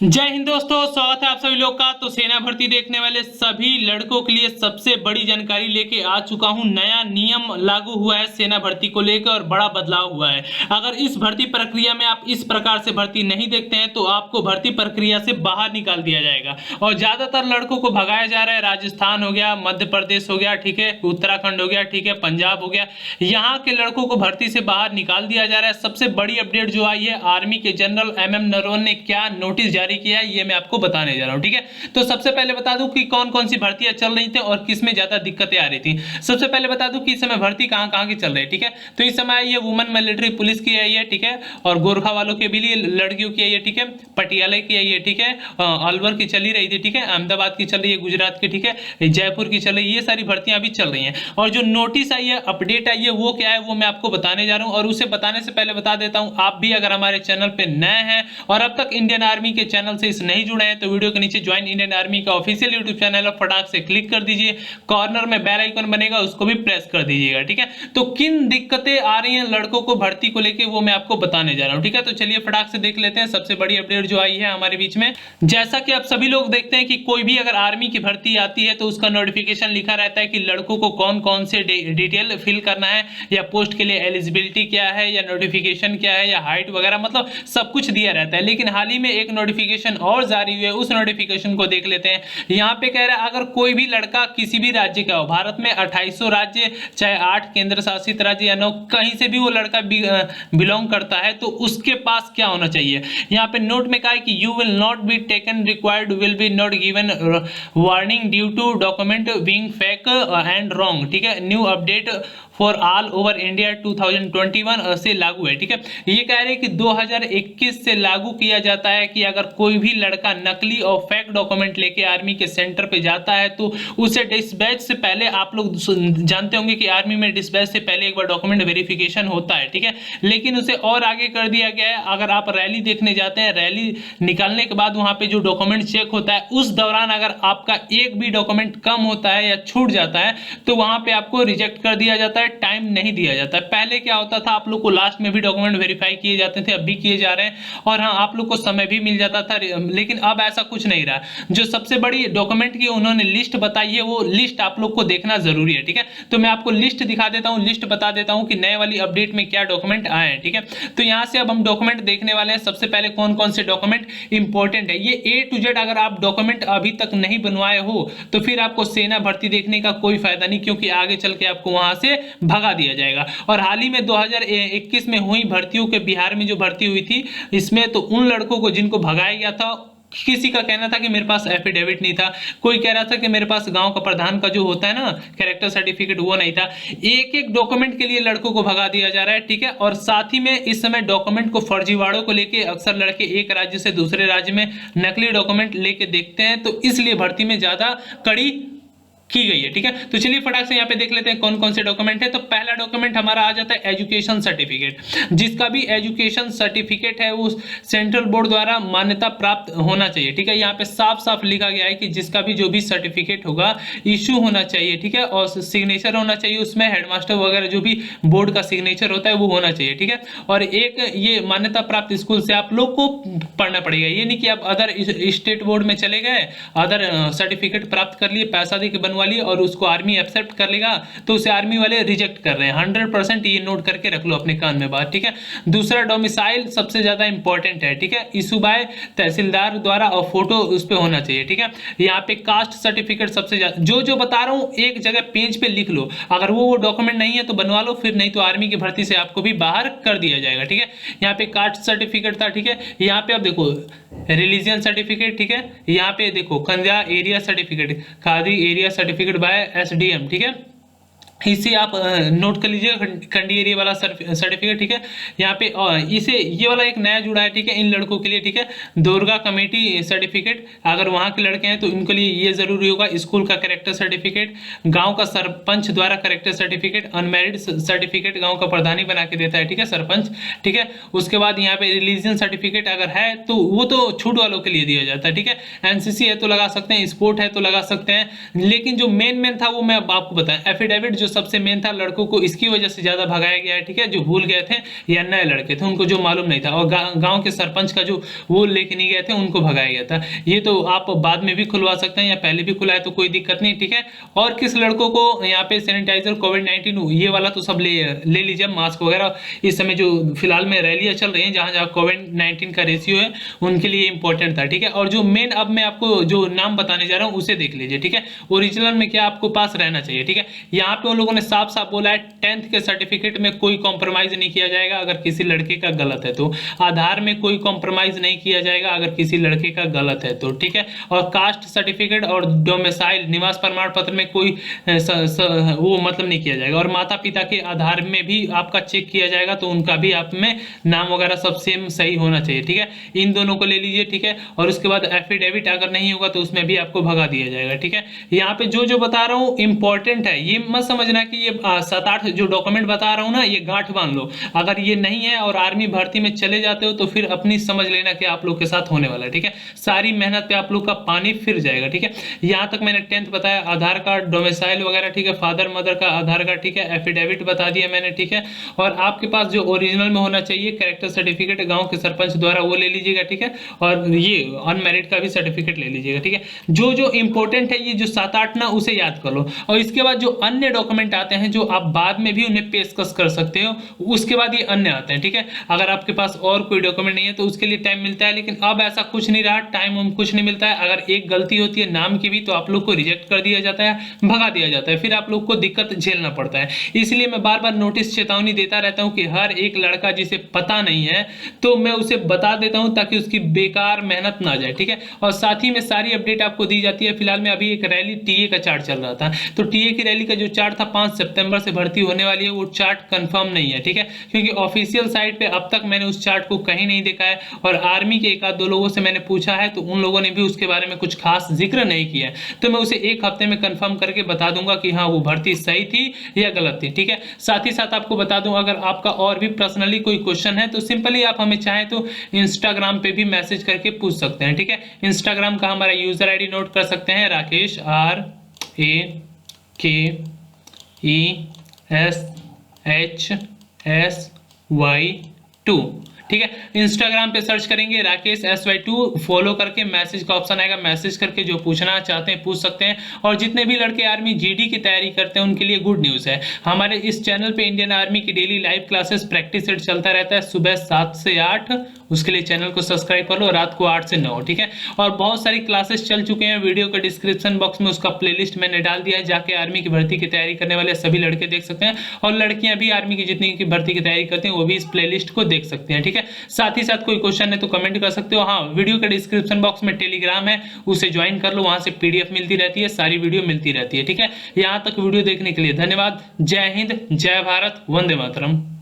जय हिंद दोस्तों, स्वागत है आप सभी लोग का। तो सेना भर्ती देखने वाले सभी लड़कों के लिए सबसे बड़ी जानकारी लेके आ चुका हूं। नया नियम लागू हुआ है सेना भर्ती को लेकर और बड़ा बदलाव हुआ है। अगर इस भर्ती प्रक्रिया में आप इस प्रकार से भर्ती नहीं देखते हैं तो आपको भर्ती प्रक्रिया से बाहर निकाल दिया जाएगा। और ज्यादातर लड़कों को भगाया जा रहा है। राजस्थान हो गया, मध्य प्रदेश हो गया, ठीक है, उत्तराखंड हो गया, ठीक है, पंजाब हो गया, यहाँ के लड़कों को भर्ती से बाहर निकाल दिया जा रहा है। सबसे बड़ी अपडेट जो आई है, आर्मी के जनरल MM नरवणे ने क्या नोटिस जारी किया है ये मैं आपको बताने जा रहा हूं। ठीक है, तो सबसे पहले बता दूं कि कौन कौन सी भर्तियां चल रही थी और किस में ज्यादा दिक्कतें आ रही थी। सबसे पहले बता दूं कि इस समय भर्ती कहां कहां की चल रही है। ठीक है, तो इस समय ये वुमेन मिलिट्री पुलिस की आई है, ठीक है, और गोरखा वालों के भी लिए लड़कियों की आई है, ठीक है, पटियाला की आई है, ठीक है, अलवर की चली रही थी, ठीक है, अहमदाबाद की चल रही है, गुजरात की, ठीक है, जयपुर की चल रही है। ये सारी भर्तियां अभी चल रही हैं। और जो नोटिस आई है, अपडेट आई है, वो क्या है वो मैं आपको बताने जा रहा हूं। और उसे बताने से पहले बता देता हूं, आप भी अगर हमारे चैनल पे नए हैं और अब तक इंडियन आर्मी के चैनल से नहीं जुड़े हैं तो वीडियो के नीचे ज्वाइन इंडियन आर्मी का ऑफिशियल यूट्यूब चैनल है, फटाक से क्लिक कर दीजिए। कॉर्नर में बेल आइकन बनेगा, उसको भी प्रेस कर दीजिएगा। ठीक है, तो किन दिक्कतें आ रही हैं लड़कों को भर्ती को लेके वो मैं आपको बताने जा रहा हूं। ठीक है, तो चलिए फटाक से देख लेते हैं सबसे बड़ी अपडेट जो आई है हमारे बीच में। जैसा कि आप सभी लोग देखते हैं कि कोई भी अगर आर्मी की भर्ती आती है तो उसका नोटिफिकेशन लिखा रहता है कि लड़कों को कौन कौन से डिटेल फिल करना है, या पोस्ट के लिए एलिजिबिलिटी क्या है, या नोटिफिकेशन क्या है, या हाइट वगैरह, मतलब सब कुछ दिया रहता है। लेकिन हाल ही में एक नोटिफिकेशन और जारी हुई है, उस नोटिफिकेशन को देख लेते हैं। यहाँ पे कह रहा है अगर कोई भी लड़का किसी भी राज्य का हो, भारत में 2800 राज्य, चाहे 8 केंद्र शासित राज्य या 9, कहीं से भी वो लड़का बिलोंग करता है तो उसके पास क्या होना चाहिए। यहाँ पे नोट में कहा है कि you will not be taken required will be not given warning due to document being fake and wrong. ठीक है, new update for all over India 2021 से लागू है। ठीक है, ये कह रहे हैं कि 2021 से लागू किया जाता है कि अगर कोई भी लड़का नकली और फेक डॉक्यूमेंट लेके आर्मी के सेंटर पे जाता है तो उसे डिस्पैच से पहले, आप लोग जानते होंगे कि आर्मी में डिस्पैच से पहले एक बार डॉक्यूमेंट वेरिफिकेशन होता है। ठीक है, लेकिन उसे और आगे कर दिया गया है, अगर आप रैली देखने जाते हैं, रैली निकालने के बाद वहां पे जो डॉक्यूमेंट चेक होता है, उस दौरान अगर आपका एक भी डॉक्यूमेंट कम होता है या छूट जाता है तो वहां पे आपको रिजेक्ट कर दिया जाता है, टाइम नहीं दिया जाता है। पहले क्या होता था, आप लोग को लास्ट में भी डॉक्यूमेंट वेरीफाई किए जाते थे, अब भी किए जा रहे हैं, और हाँ, आप लोग को समय भी मिल जाता था। लेकिन अब ऐसा कुछ नहीं रहा। जो सबसे बड़ी डॉक्यूमेंट की उन्होंने लिस्ट बताई है, वो लिस्ट आप लोग को देखना जरूरी है। ठीक है, तो मैं आपको लिस्ट दिखा देता हूँ, लिस्ट बता देता हूँ कि नए वाली अपडेट में क्या डॉक्यूमेंट आए हैं। ठीक है, तो यहाँ से अब हम डॉक्यूमेंट देखने वाले हैं। सबसे पहले कौन कौन से डॉक्यूमेंट इंपॉर्टेंट है, ये A to Z अगर आप डॉक्यूमेंट अभी तक नहीं बनवाए हो तो फिर आपको सेना भर्ती देखने का कोई फायदा नहीं, क्योंकि आगे चल के आपको वहां से भगा दिया जाएगा। और हाल ही में 2021 में हुई भर्तियों के, बिहार में जो भर्ती हुई थी, इसमें तो उन लड़कों को जिनको भगाया गया था, किसी का कहना था कि मेरे पास एफिडेविट नहीं था, कोई कह रहा था कि मेरे पास गांव का प्रधान का जो होता है ना कैरेक्टर सर्टिफिकेट, वो नहीं था। एक एक डॉक्यूमेंट के लिए लड़कों को भगा दिया जा रहा है। ठीक है, और साथ ही में इस समय डॉक्यूमेंट को फर्जीवाड़ों को लेके अक्सर लड़के एक राज्य से दूसरे राज्य में नकली डॉक्यूमेंट लेके देखते हैं, तो इसलिए भर्ती में ज्यादा कड़ी की गई है। ठीक है, तो चलिए फटाक से यहाँ पे देख लेते हैं कौन कौन से डॉक्यूमेंट है। तो पहला डॉक्यूमेंट हमारा आ जाता है एजुकेशन सर्टिफिकेट। जिसका भी एजुकेशन सर्टिफिकेट है वो सेंट्रल बोर्ड द्वारा मान्यता प्राप्त होना चाहिए। ठीक है, यहाँ पे साफ साफ लिखा गया है कि जिसका भी जो भी सर्टिफिकेट होगा इशू होना चाहिए। ठीक है, और सिग्नेचर होना चाहिए उसमें, हेडमास्टर वगैरह जो भी बोर्ड का सिग्नेचर होता है वो होना चाहिए। ठीक है, और एक ये मान्यता प्राप्त स्कूल से आप लोग को पढ़ना पड़ेगा। ये नहीं कि आप अदर स्टेट बोर्ड में चले गए, अदर सर्टिफिकेट प्राप्त कर लिए, पैसा दे के बनवा लिए और उसको आर्मी एक्सेप्ट कर लेगा तो उसे आर्मी वाले रिजेक्ट कर रहे हैं। 100% ये नोट करके रख लो अपने कान में बात। ठीक है, दूसरा डोमिसाइल सबसे ज्यादा इंपॉर्टेंट है। ठीक है, इशू बाय तहसीलदार द्वारा और फोटो उस पे होना चाहिए। ठीक है, यहाँ पे कास्ट सर्टिफिकेट सबसे ज्यादा, जो बता रहा हूँ एक जगह पेज पे लिख लो, अगर वो डॉक्यूमेंट नहीं है तो बनवा लो, फिर नहीं तो आर्मी की भर्ती से आपको भी बाहर कर दिया जाएगा। ठीक है, यहाँ पे कास्ट सर्टिफिकेट था। ठीक है, यहाँ पे आप देखो रिलीजियन सर्टिफिकेट। ठीक है, यहाँ पे देखो खंडिया एरिया सर्टिफिकेट, खादी एरिया सर्टिफिकेट बाय SDM। ठीक है, इसे आप नोट कर लीजिए, खंडी एरिया वाला सर्टिफिकेट। ठीक है, यहाँ पे इसे ये वाला एक नया जुड़ा है। ठीक है, इन लड़कों के लिए। ठीक है, दुर्गा कमेटी सर्टिफिकेट, अगर वहाँ के लड़के हैं तो इनके लिए ये जरूरी होगा। स्कूल का कैरेक्टर सर्टिफिकेट, गांव का सरपंच द्वारा कैरेक्टर सर्टिफिकेट, अनमैरिड सर्टिफिकेट गांव का प्रधान ही बना के देता है। ठीक है, सरपंच। ठीक है, उसके बाद यहाँ पे रिलीजियन सर्टिफिकेट अगर है तो वो तो छूट वालों के लिए दिया जाता है। ठीक है, NCC है तो लगा सकते हैं, स्पोर्ट है तो लगा सकते हैं, लेकिन जो मेन था वो मैं आपको बताया, एफिडेविट जो सबसे मेन था, लड़कों को इसकी वजह से ज्यादा भगाया गया है, ठीक है, जो भूल गए थे या नए लड़के थे उनको जो मालूम नहीं था, और गांव के सरपंच का जो वो लेके नहीं गए थे उनको भगाया गया था। ये तो आप बाद में भी खुलवा सकते हैं या पहले भी खुला है तो कोई दिक्कत नहीं, ठीक है। और किस लड़कों को यहाँ पे सैनिटाइजर, कोविड-19 ये वाला तो सब ले लीजिए, मास्क वगैरह इस समय जो फिलहाल में रैलियां चल रही हैं जहां जहां कोविड-19 का रेशियो है उनके लिए इंपॉर्टेंट था, ठीक है। और जो मेन अब मैं आपको जो नाम बताने जा रहा हूँ उसे देख लीजिए, ठीक है। ओरिजिनल में क्या आपको पास रहना चाहिए, ठीक है। यहाँ पे उन लोगों ने साफ साफ बोला है 10th के सर्टिफिकेट में कोई कॉम्प्रोमाइज नहीं किया जाएगा अगर किसी लड़के का गलत है तो, आधार में कोई कॉम्प्रोमाइज नहीं किया जाएगा अगर किसी लड़के का गलत है तो, ठीक है। और कास्ट सर्टिफिकेट और डोमिसाइल निवास प्रमाण पत्र में कोई वो मतलब नहीं किया जाएगा। और माता पिता के आधार में भी आपका चेक किया जाएगा तो उनका भी आप में नाम वगैरह सब सेम सही होना चाहिए, ठीक है। इन दोनों को ले लीजिए, ठीक है। और उसके बाद एफिडेविट अगर नहीं होगा तो उसमें भी आपको भगा दिया जाएगा, ठीक है। यहाँ पे जो जो बता रहा हूँ इंपॉर्टेंट है, ये मत समझना कि ये 7-8 जो डॉक्यूमेंट बता रहा हूँ ना ये गांठ बांध लो। अगर ये नहीं है और आर्मी भर्ती में चले जाते हो तो फिर अपनी समझ लेना कि आप लोग के साथ होने वाला है, ठीक है। सारी मेहनत पे आप लोग का पानी फिर जाएगा, ठीक है। यहाँ तक मैंने 10th बताया, आधार कार्ड, डोमिसाइल वगैरह, ठीक है, फादर मदर का आधार कार्ड, ठीक है, एफिडेविट बता दिया मैंने, ठीक है। और आपके पास जो ओरिजिनल में होना चाहिए कैरेक्टर सर्टिफिकेट गांव के सरपंच द्वारा वो ले लीजिएगा, ठीक है। और ये अनमैरिड का भी सर्टिफिकेट ले लीजिएगा, ठीक है। जो जो इंपॉर्टेंट है ये जो 7-8 ना उसे याद कर लो। और इसके बाद जो अन्य डॉक्यूमेंट आते हैं जो आप बाद में भी उन्हें पेशकश कर सकते हो, उसके बाद ये अन्य आते हैं, ठीक है। अगर आपके पास और कोई डॉक्यूमेंट नहीं है तो उसके लिए टाइम मिलता है, लेकिन अब ऐसा कुछ नहीं रहा, टाइम कुछ नहीं मिलता है। अगर एक गलती होती है नाम की भी तो आप लोग को रिजेक्ट कर दिया जाता है, भगा दिया जाता है, फिर आप लोग को दिक्कत झेलना पड़ता है। इसलिए मैं बार बार नोटिस चेतावनी देता रहता हूं कि हर एक लड़का जिसे पता नहीं है तो मैं उसे बता देता हूं ताकि उसकी बेकार मेहनत ना जाए, ठीक है। और साथ ही में सारी अपडेट आपको दी जाती है। फिलहाल में अभी एक रैली टीए का चार्ट चल रहा था, तो टीए की रैली का जो चार्ट था 5 सितंबर से भर्ती होने वाली है, वो चार्ट कंफर्म नहीं है, ठीक है, क्योंकि ऑफिशियल साइट पे अब तक मैंने उस चार्ट को कहीं नहीं देखा है। और आर्मी के एक आध दो लोगों से मैंने पूछा है तो उन लोगों ने भी उसके बारे में कुछ खास जिक्र नहीं किया है। तो मैं उसे एक हफ्ते में कंफर्म करके बता दूंगा कि हाँ वो भर्ती सही थी या गलत थी, ठीक है। साथ ही साथ आपको बता दूं अगर आपका और भी पर्सनली कोई क्वेश्चन है तो सिंपली आप हमें चाहें तो इंस्टाग्राम पे भी मैसेज करके पूछ सकते हैं, ठीक है। इंस्टाग्राम का हमारा यूजर आईडी नोट कर सकते हैं, राकेश RAKESSY2, ठीक है। इंस्टाग्राम पे सर्च करेंगे राकेश SY2, फॉलो करके मैसेज का ऑप्शन आएगा, मैसेज करके जो पूछना चाहते हैं पूछ सकते हैं। और जितने भी लड़के आर्मी जीडी की तैयारी करते हैं उनके लिए गुड न्यूज़ है, हमारे इस चैनल पे इंडियन आर्मी की daily live classes practice set चलता रहता है सुबह 7 से 8, उसके लिए चैनल को सब्सक्राइब कर लो, रात को 8 से 9, ठीक है। और बहुत सारी क्लासेस चल चुके हैं, वीडियो के डिस्क्रिप्शन बॉक्स में उसका प्लेलिस्ट मैंने डाल दिया है, जाके आर्मी की भर्ती की तैयारी करने वाले सभी लड़के देख सकते हैं। और लड़कियां भी आर्मी की जितनी की भर्ती की तैयारी करते हैं वो भी इस प्लेलिस्ट को देख सकते हैं, ठीक है। साथ ही साथ कोई क्वेश्चन है तो कमेंट कर सकते हो। हाँ, वीडियो के डिस्क्रिप्शन बॉक्स में टेलीग्राम है, उसे ज्वाइन कर लो, वहां से PDF मिलती रहती है, सारी वीडियो मिलती रहती है, ठीक है। यहां तक वीडियो देखने के लिए धन्यवाद। जय हिंद, जय भारत, वंदे मातरम।